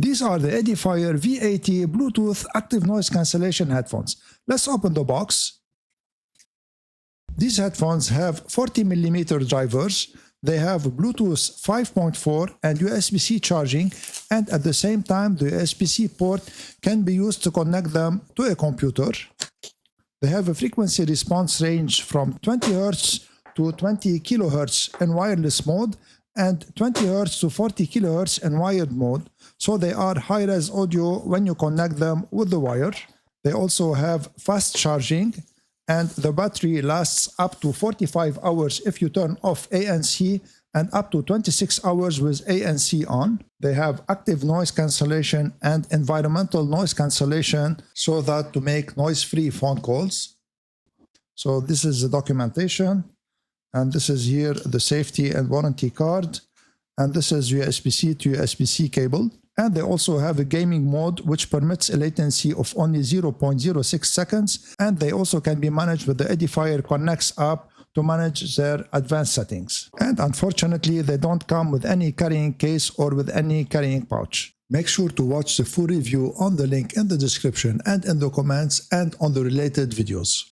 These are the Edifier V80 Bluetooth active noise cancellation headphones. Let's open the box. These headphones have 40mm drivers. They have Bluetooth 5.4 and USB-C charging, and at the same time the USB-C port can be used to connect them to a computer. They have a frequency response range from 20 Hz to 20 kHz in wireless mode and 20 Hz to 40 kHz in wired mode, so they are high-res audio when you connect them with the wire. They also have fast charging, and the battery lasts up to 45 hours if you turn off ANC and up to 26 hours with ANC on. They have active noise cancellation and environmental noise cancellation so that to make noise-free phone calls. So this is the documentation, and this is here the safety and warranty card, and this is USB-C to USB-C cable. And they also have a gaming mode which permits a latency of only 0.06 seconds, and they also can be managed with the Edifier Connects app to manage their advanced settings. And unfortunately, they don't come with any carrying case or with any carrying pouch. Make sure to watch the full review on the link in the description and in the comments and on the related videos.